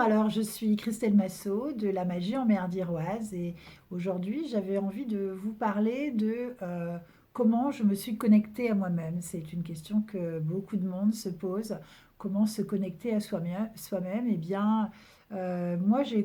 Alors je suis Christelle Massot de la magie en mer d'Iroise et aujourd'hui j'avais envie de vous parler de comment je me suis connectée à moi-même. C'est une question que beaucoup de monde se pose. Comment se connecter à soi-même? Eh bien, moi j'ai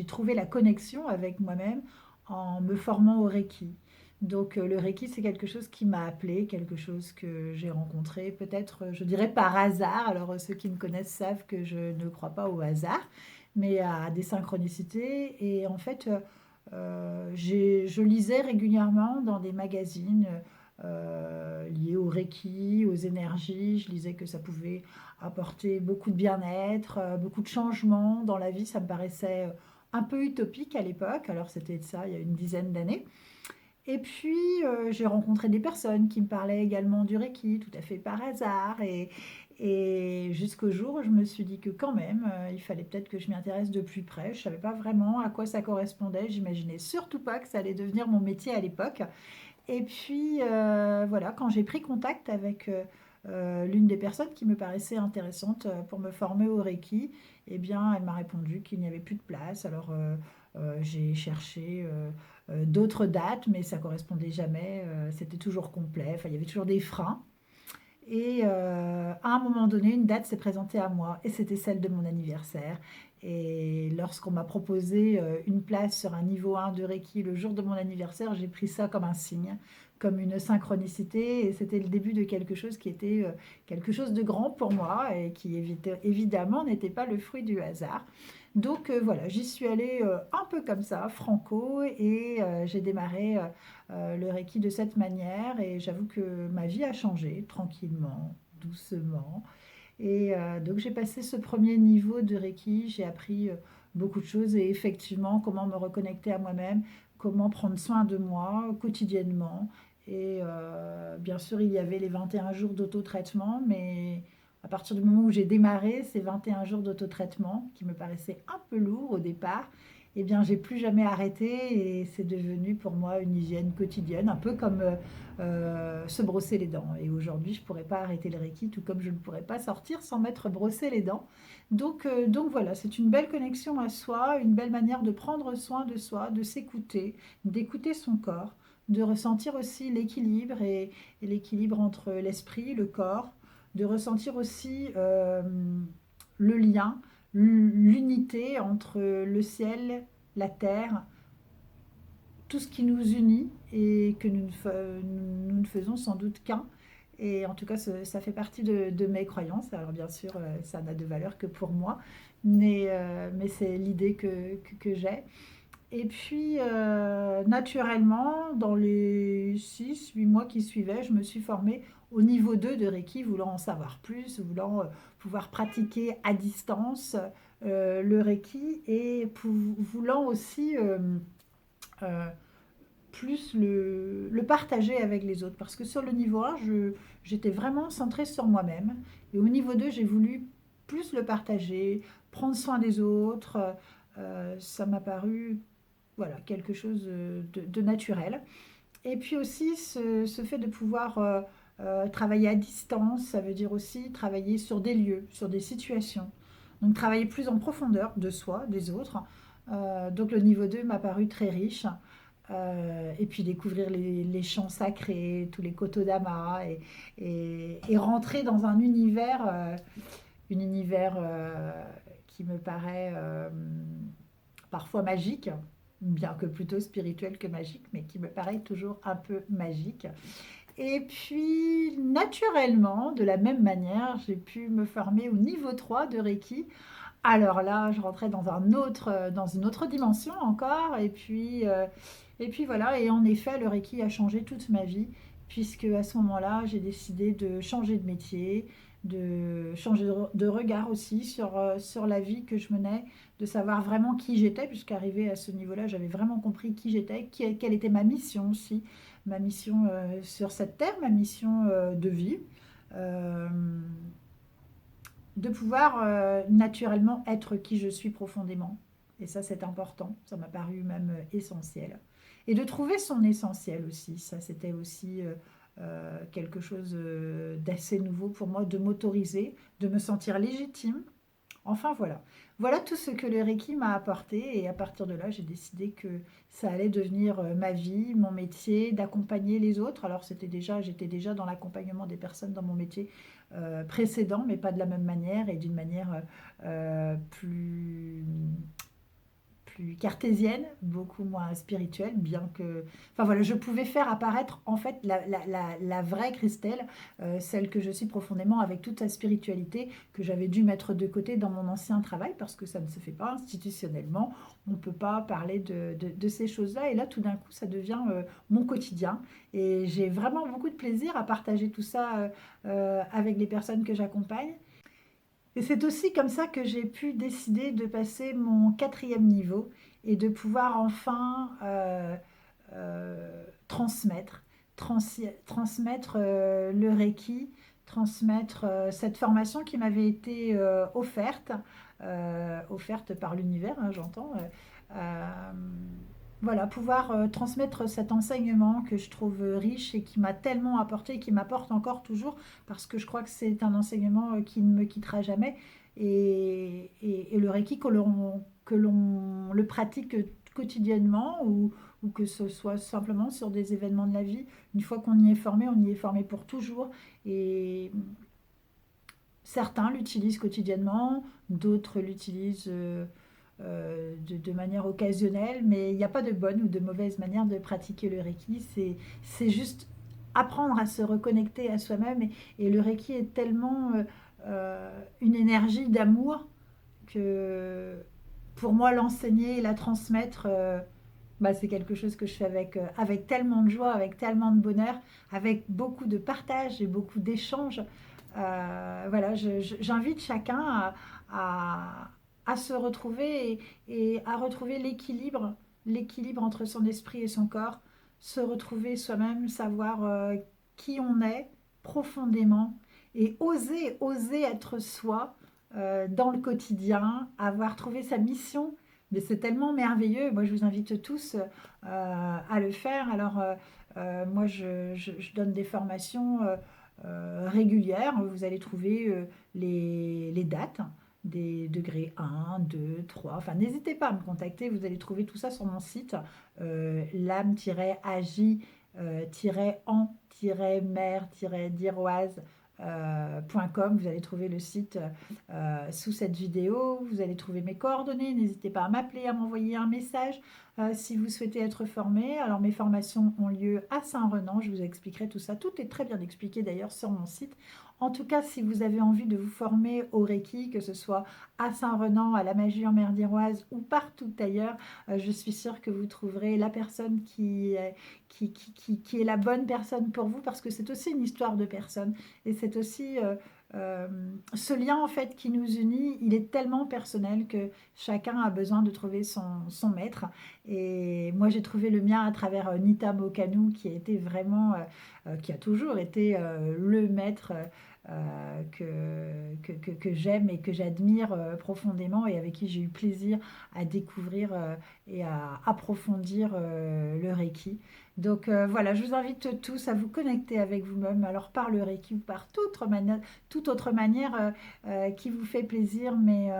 trouvé la connexion avec moi-même en me formant au Reiki. Donc le Reiki, c'est quelque chose qui m'a appelé, quelque chose que j'ai rencontré peut-être, je dirais par hasard. Alors ceux qui me connaissent savent que je ne crois pas au hasard, mais à des synchronicités. Et en fait, je lisais régulièrement dans des magazines liés au Reiki, aux énergies. Je lisais que ça pouvait apporter beaucoup de bien-être, beaucoup de changements dans la vie. Ça me paraissait un peu utopique à l'époque. Alors c'était de ça il y a une dizaine d'années. Et puis, j'ai rencontré des personnes qui me parlaient également du Reiki, tout à fait par hasard. Et jusqu'au jour où je me suis dit que quand même, il fallait peut-être que je m'y intéresse de plus près. Je ne savais pas vraiment à quoi ça correspondait. J'imaginais surtout pas que ça allait devenir mon métier à l'époque. Et puis, voilà, quand j'ai pris contact avec l'une des personnes qui me paraissait intéressante pour me former au Reiki, eh bien, elle m'a répondu qu'il n'y avait plus de place. Alors, j'ai cherché d'autres dates, mais ça correspondait jamais. C'était toujours complet. Enfin, il y avait toujours des freins. Et à un moment donné, une date s'est présentée à moi et c'était celle de mon anniversaire. Et lorsqu'on m'a proposé une place sur un niveau 1 de Reiki le jour de mon anniversaire, j'ai pris ça comme un signe, comme une synchronicité. Et c'était le début de quelque chose qui était quelque chose de grand pour moi et qui évidemment n'était pas le fruit du hasard. Donc voilà, j'y suis allée un peu comme ça, franco, et j'ai démarré le Reiki de cette manière. Et j'avoue que ma vie a changé tranquillement, doucement. Et donc j'ai passé ce premier niveau de Reiki, j'ai appris beaucoup de choses et effectivement comment me reconnecter à moi-même, comment prendre soin de moi quotidiennement. Et bien sûr, il y avait les 21 jours d'auto-traitement, mais à partir du moment où j'ai démarré ces 21 jours d'auto-traitement, qui me paraissaient un peu lourds au départ, eh bien, j'ai plus jamais arrêté et c'est devenu pour moi une hygiène quotidienne, un peu comme se brosser les dents. Et aujourd'hui, je ne pourrais pas arrêter le Reiki, tout comme je ne pourrais pas sortir sans m'être brossé les dents. Donc voilà, c'est une belle connexion à soi, une belle manière de prendre soin de soi, de s'écouter, d'écouter son corps, de ressentir aussi l'équilibre et l'équilibre entre l'esprit, le corps, de ressentir aussi le lien, l'unité entre le ciel, la terre, tout ce qui nous unit et que nous ne faisons sans doute qu'un. Et en tout cas, ça fait partie de mes croyances. Alors bien sûr, ça n'a de valeur que pour moi, mais c'est l'idée que j'ai. Et puis, naturellement, dans les 6 8 mois qui suivaient, je me suis formée au niveau 2 de Reiki, voulant en savoir plus, voulant pouvoir pratiquer à distance le Reiki et voulant aussi euh, plus le partager avec les autres. Parce que sur le niveau 1, j'étais vraiment centrée sur moi-même. Et au niveau 2, j'ai voulu plus le partager, prendre soin des autres. Ça m'a paru voilà, quelque chose de naturel. Et puis aussi, ce fait de pouvoir travailler à distance, ça veut dire aussi travailler sur des lieux, sur des situations. Donc travailler plus en profondeur de soi, des autres. Donc le niveau 2 m'a paru très riche. Et puis découvrir les chants sacrés, tous les kotodama, et rentrer dans un univers qui me paraît parfois magique, bien que plutôt spirituel que magique, mais qui me paraît toujours un peu magique. Et puis, naturellement, de la même manière, j'ai pu me former au niveau 3 de Reiki. Alors là, je rentrais dans une autre dimension encore. Et puis voilà. Et en effet, le Reiki a changé toute ma vie, puisque à ce moment-là, j'ai décidé de changer de métier, de changer de regard aussi sur la vie que je menais, de savoir vraiment qui j'étais, puisqu'arrivé à ce niveau-là, j'avais vraiment compris qui j'étais, quelle était ma mission aussi, ma mission sur cette terre, ma mission de vie. Euh, de pouvoir naturellement être qui je suis profondément. Et ça, c'est important. Ça m'a paru même essentiel. Et de trouver son essentiel aussi. Ça, c'était aussi quelque chose d'assez nouveau pour moi, de m'autoriser, de me sentir légitime Enfin voilà. Voilà tout ce que le Reiki m'a apporté et à partir de là, j'ai décidé que ça allait devenir ma vie, mon métier, d'accompagner les autres. Alors j'étais déjà dans l'accompagnement des personnes dans mon métier précédent, mais pas de la même manière et d'une manière plus cartésienne, beaucoup moins spirituelle, bien que... Enfin voilà, je pouvais faire apparaître en fait la vraie Christelle, celle que je suis profondément avec toute sa spiritualité que j'avais dû mettre de côté dans mon ancien travail parce que ça ne se fait pas institutionnellement, on ne peut pas parler de ces choses-là et là tout d'un coup ça devient mon quotidien et j'ai vraiment beaucoup de plaisir à partager tout ça avec les personnes que j'accompagne. Et c'est aussi comme ça que j'ai pu décider de passer mon quatrième niveau et de pouvoir enfin transmettre, transmettre le Reiki, transmettre cette formation qui m'avait été offerte par l'univers, hein, j'entends. Euh, voilà, pouvoir transmettre cet enseignement que je trouve riche et qui m'a tellement apporté et qui m'apporte encore toujours parce que je crois que c'est un enseignement qui ne me quittera jamais et le Reiki que l'on le pratique quotidiennement ou que ce soit simplement sur des événements de la vie. Une fois qu'on y est formé, on y est formé pour toujours et certains l'utilisent quotidiennement, d'autres l'utilisent de manière occasionnelle, mais il n'y a pas de bonne ou de mauvaise manière de pratiquer le Reiki. C'est juste apprendre à se reconnecter à soi-même et le Reiki est tellement une énergie d'amour que pour moi l'enseigner et la transmettre, bah, c'est quelque chose que je fais avec tellement de joie, avec tellement de bonheur, avec beaucoup de partage et beaucoup d'échanges. Voilà, j'invite chacun à, à se retrouver et à retrouver l'équilibre entre son esprit et son corps, se retrouver soi-même, savoir qui on est profondément et oser être soi dans le quotidien, avoir trouvé sa mission. Mais c'est tellement merveilleux. Moi, je vous invite tous à le faire. Alors, moi, je donne des formations régulières. Vous allez trouver les dates des degrés 1, 2, 3. Enfin, n'hésitez pas à me contacter. Vous allez trouver tout ça sur mon site lame-agi-en-mer-diroise .com. Vous allez trouver le site sous cette vidéo. Vous allez trouver mes coordonnées. N'hésitez pas à m'appeler, à m'envoyer un message si vous souhaitez être formé. Alors mes formations ont lieu à Saint-Renan. Je vous expliquerai tout ça. Tout est très bien expliqué d'ailleurs sur mon site. En tout cas, si vous avez envie de vous former au Reiki, que ce soit à Saint-Renan, à la magie en mer d'Iroise ou partout ailleurs, je suis sûre que vous trouverez la personne qui est la bonne personne pour vous parce que c'est aussi une histoire de personne. Et c'est aussi ce lien en fait qui nous unit, il est tellement personnel que chacun a besoin de trouver son maître. Et moi j'ai trouvé le mien à travers Nita Mokanu qui a été vraiment, qui a toujours été le maître que j'aime et que j'admire profondément et avec qui j'ai eu plaisir à découvrir et à approfondir le Reiki. Donc voilà, je vous invite tous à vous connecter avec vous-même, alors par le Reiki ou par toute autre manière qui vous fait plaisir, mais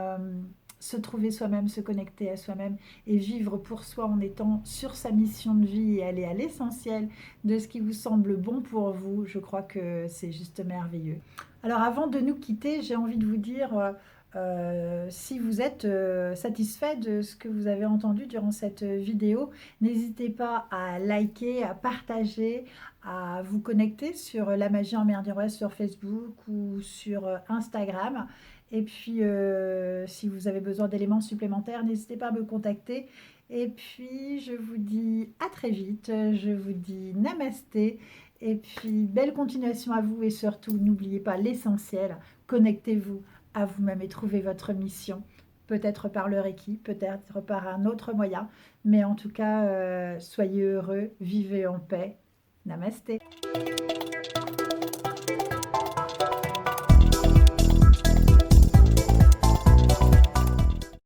se trouver soi-même, se connecter à soi-même et vivre pour soi en étant sur sa mission de vie et aller à l'essentiel de ce qui vous semble bon pour vous, je crois que c'est juste merveilleux. Alors avant de nous quitter, j'ai envie de vous dire, si vous êtes satisfait de ce que vous avez entendu durant cette vidéo, n'hésitez pas à liker, à partager, à vous connecter sur La Magie en Mer d'Iroise sur Facebook ou sur Instagram. Et puis, si vous avez besoin d'éléments supplémentaires, n'hésitez pas à me contacter. Et puis, je vous dis à très vite. Je vous dis namasté. Et puis, belle continuation à vous. Et surtout, n'oubliez pas l'essentiel. Connectez-vous à vous-même et trouvez votre mission. Peut-être par le Reiki, peut-être par un autre moyen. Mais en tout cas, soyez heureux, vivez en paix. Namasté.